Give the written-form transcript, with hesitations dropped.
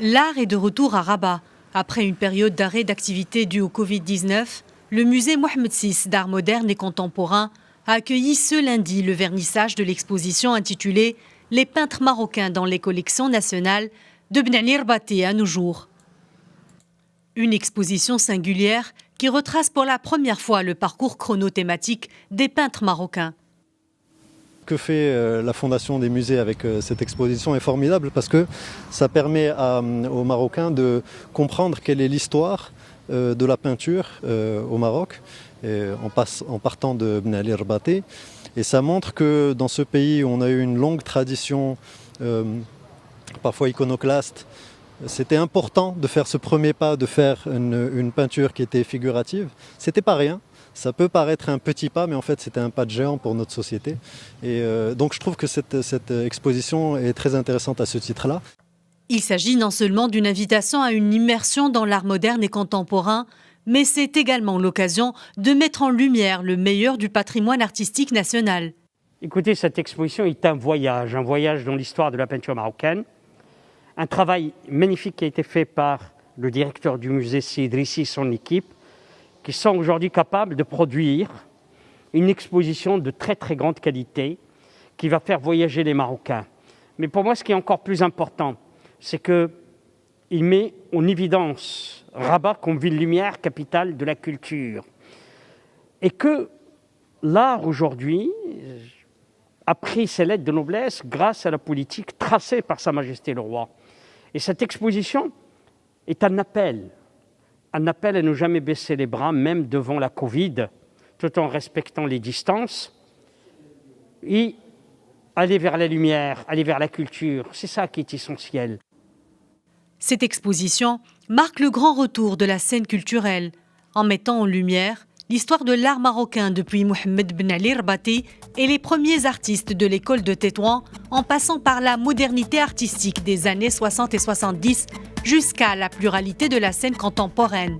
L'art est de retour à Rabat. Après une période d'arrêt d'activité due au Covid-19, le musée Mohamed VI d'art moderne et contemporain a accueilli ce lundi le vernissage de l'exposition intitulée « Les peintres marocains dans les collections nationales » de Ben Ali Erbati à nos jours. Une exposition singulière qui retrace pour la première fois le parcours chronothématique des peintres marocains. Ce que fait la Fondation des musées avec cette exposition est formidable parce que ça permet aux Marocains de comprendre quelle est l'histoire de la peinture au Maroc, en partant de Ben Ali Erbati. Et ça montre que dans ce pays où on a eu une longue tradition, parfois iconoclaste, c'était important de faire ce premier pas, de faire une peinture qui était figurative. C'était pas rien. Ça peut paraître un petit pas, mais en fait c'était un pas de géant pour notre société. Et donc je trouve que cette exposition est très intéressante à ce titre-là. Il s'agit non seulement d'une invitation à une immersion dans l'art moderne et contemporain, mais c'est également l'occasion de mettre en lumière le meilleur du patrimoine artistique national. Écoutez, cette exposition est un voyage dans l'histoire de la peinture marocaine. Un travail magnifique qui a été fait par le directeur du musée Si Idrissi et son équipe, qui sont aujourd'hui capables de produire une exposition de très très grande qualité qui va faire voyager les Marocains. Mais pour moi, ce qui est encore plus important, c'est qu'il met en évidence Rabat comme ville-lumière, capitale de la culture. Et que l'art aujourd'hui a pris ses lettres de noblesse grâce à la politique tracée par Sa Majesté le Roi. Et cette exposition est un appel à ne jamais baisser les bras, même devant la Covid, tout en respectant les distances, et aller vers la lumière, aller vers la culture. C'est ça qui est essentiel. Cette exposition marque le grand retour de la scène culturelle, en mettant en lumière l'histoire de l'art marocain depuis Mohamed Ben Ali Erbati et les premiers artistes de l'école de Tétouan, en passant par la modernité artistique des années 60 et 70 jusqu'à la pluralité de la scène contemporaine.